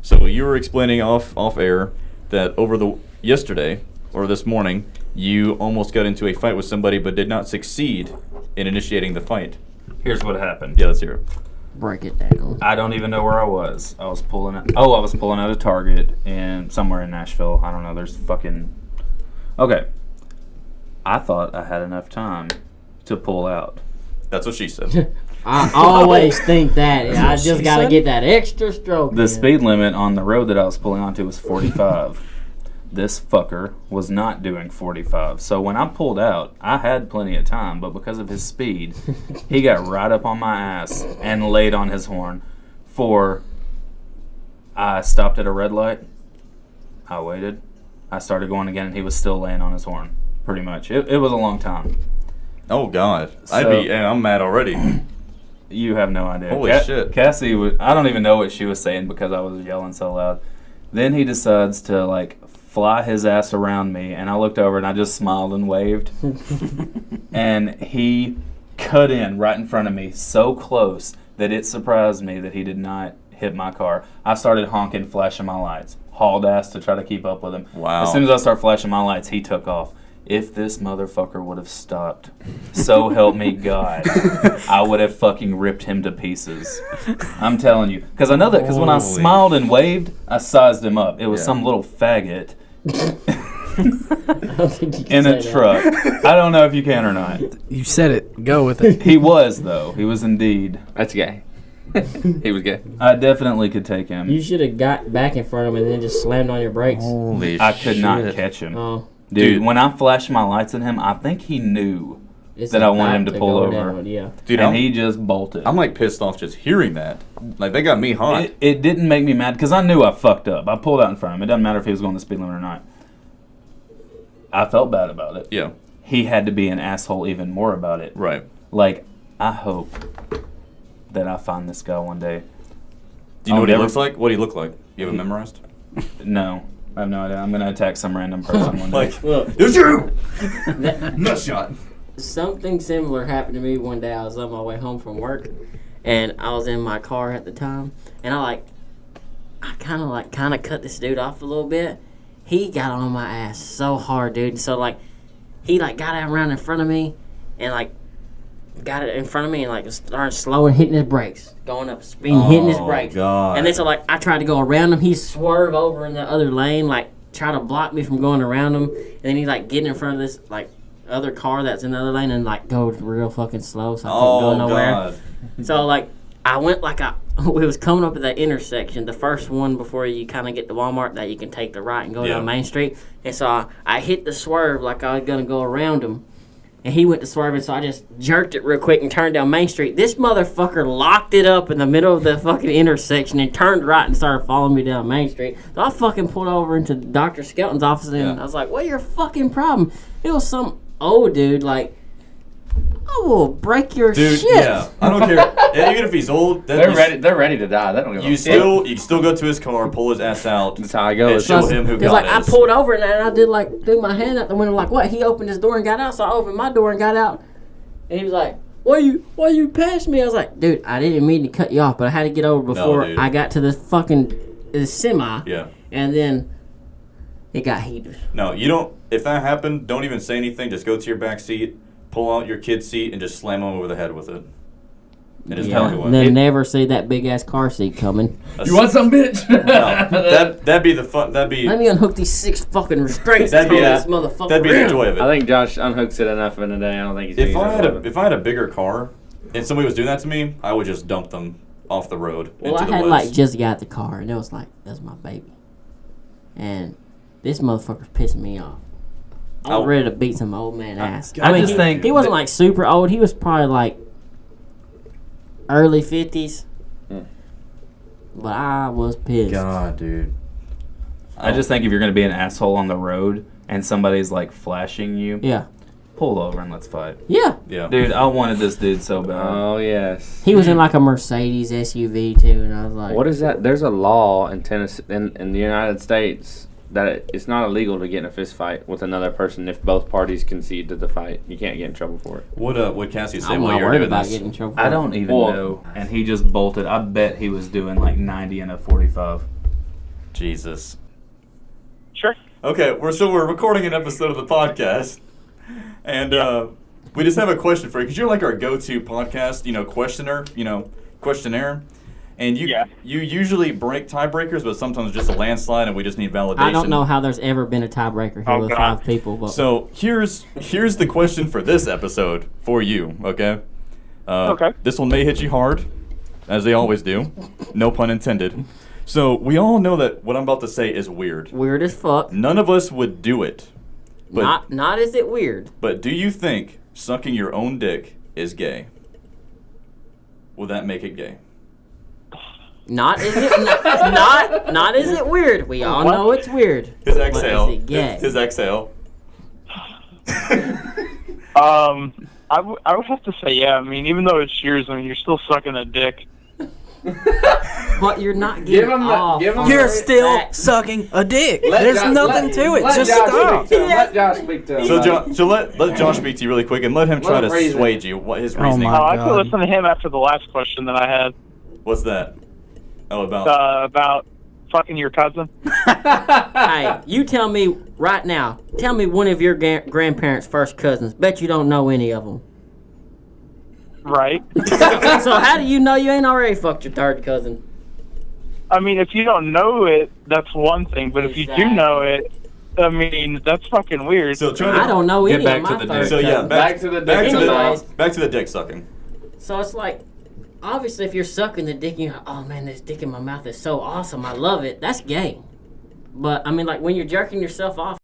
So you were explaining off air that yesterday or this morning you almost got into a fight with somebody but did not succeed in initiating the fight. Here's what happened. Yeah, let's hear it. Break it down. I don't even know where I was. I was pulling out of Target and somewhere in Nashville. I don't know. There's fucking... Okay. I thought I had enough time to pull out. That's what she said. I always think that. I just got to get that extra stroke. The speed limit on the road that I was pulling onto was 45. This fucker was not doing 45. So when I pulled out, I had plenty of time, but because of his speed, he got right up on my ass and laid on his horn. I stopped at a red light. I waited. I started going again, and he was still laying on his horn, pretty much. It was a long time. Oh, God. So- I'm mad already. You have no idea. Holy shit. Cassie, I don't even know what she was saying because I was yelling so loud. Then he decides to, fly his ass around me, and I looked over and I just smiled and waved. And he cut in right in front of me so close that it surprised me that he did not hit my car. I started honking, flashing my lights, hauled ass to try to keep up with him. Wow. As soon as I start flashing my lights, he took off. If this motherfucker would have stopped, so help me God, I would have fucking ripped him to pieces. I'm telling you. Because I know that, because when I smiled and waved, I sized him up. It was some little faggot I don't think you can in a say truck. I don't know if you can or not. You said it. Go with it. He was, though. He was indeed. That's gay. He was gay. I definitely could take that. him. You should have got back in front of him and then just slammed on your brakes. Holy I could not catch him. Oh, Dude, when I flashed my lights at him, I think he knew it's that I wanted him about to pull go over. down, yeah. Dude, and he just bolted. I'm pissed off just hearing that. They got me hot. It didn't make me mad because I knew I fucked up. I pulled out in front of him. It doesn't matter if he was going the speed limit or not. I felt bad about it. Yeah, He had to be an asshole even more about it. right. I hope that I find this guy one day. Do you know I'll what he never- looks like? What do you look like? You have it memorized? No, I have no idea. I'm going to attack some random person one day. Look, it's you! that, Nut shot. something similar happened to me one day. I was on my way home from work, and I was in my car at the time, and I kind of cut this dude off a little bit. He got on my ass so hard, dude. So he got out around in front of me, and got it in front of me, and started slowing, hitting his brakes, going up, speeding, hitting his brakes. God. And then so I tried to go around him. He swerved over in the other lane, try to block me from going around him. And then he get in front of this other car that's in the other lane and go real fucking slow, so I couldn't go nowhere. God. So I went it was coming up at that intersection, the first one before you kind of get to Walmart that you can take the right and go down Main Street. And so I hit the swerve like I was gonna go around him. And he went to swerve, and so I just jerked it real quick and turned down Main Street. This motherfucker locked it up in the middle of the fucking intersection and turned right and started following me down Main Street. So I fucking pulled over into Dr. Skelton's office, and I was like, "What's your fucking problem?" It was some old dude, I will break your Dude, shit. yeah. I don't care. Even if he's old, They're ready to die. They don't give a fuck. You still go to his car, pull his ass out, That's how I and go. show him who Because God I is. pulled over and I did threw my hand out the window what? He opened his door and got out, so I opened my door and got out. And he was like, why you passed me? I was like, dude, I didn't mean to cut you off, but I had to get over before dude. I got to the fucking semi. Yeah. And then it got heated. No, you don't. If that happened, don't even say anything. Just go to your back seat, pull out your kid's seat, and just slam him over the head with it. And just tell him And what. then never see that big ass car seat coming. You want some, bitch? No, that'd be the fun. That'd be Let me unhook these 6 fucking restraints. That'd be on a- this motherfucker. that'd be the joy of it. I think Josh unhooks it enough in a day. I don't think he's. If gonna I use had it. if I had a bigger car, and somebody was doing that to me, I would just dump them off the road Well, into I the had woods. just got the car, and it was that's my baby. And this motherfucker's pissing me off. I was ready to beat some old man ass. I just think he wasn't super old. He was probably early 50s. But I was pissed. God, dude. I just think if you're going to be an asshole on the road and somebody's flashing you, Yeah. pull over and let's fight. Yeah. Yeah. Dude, I wanted this dude so bad. Oh yes. He was in a Mercedes SUV too, and I was like, What is that? There's a law in Tennessee, in the United States, that it's not illegal to get in a fist fight with another person if both parties concede to the fight. You can't get in trouble for it. What Cassie say I'm while not you were worried doing about this? getting in trouble. I don't even Well- know. And he just bolted. I bet he was doing 90 and a 45. Jesus. Sure. Okay, we're recording an episode of the podcast, and we just have a question for you because you're like our go-to podcast, questionnaire, and you usually break tiebreakers, but sometimes just a landslide, and we just need validation. I don't know how there's ever been a tiebreaker here with 5 people. But So here's the question for this episode for you. Okay. Okay. This one may hit you hard, as they always do. No pun intended. So we all know that what I'm about to say is weird. weird as fuck. None of us would do it. But Not is it weird? But do you think sucking your own dick is gay? Will that make it gay? Not is it not is it weird? We all know it's weird. His But exhale. is it gay? His exhale. I would have to say yeah. I mean, even though it's yours, I mean, you're still sucking a dick. But you're not getting off. give him on You're that. still sucking a dick. There's nothing to it. Just stop. Let Josh speak to him. So let Josh speak to you really quick and let him try Let to him reason. dissuade you. What his Oh reasoning? my I could God. listen to him after the last question that I had What's that? Oh, about. about fucking your cousin. Hey, you tell me right now. Tell me one of your grandparents' first cousins. Bet you don't know any of them. Right. So how do you know you ain't already fucked your third cousin? I mean, if you don't know it, that's one thing. But if you do know it, I mean, that's fucking weird. So try to I don't know Get any back of to my the third dick. So yeah, cousins. back to the back dick. to Anyways. back to the dick sucking. So it's like, obviously, if you're sucking the dick, you're like, oh man, this dick in my mouth is so awesome. I love it. That's gay. But I mean, like when you're jerking yourself off.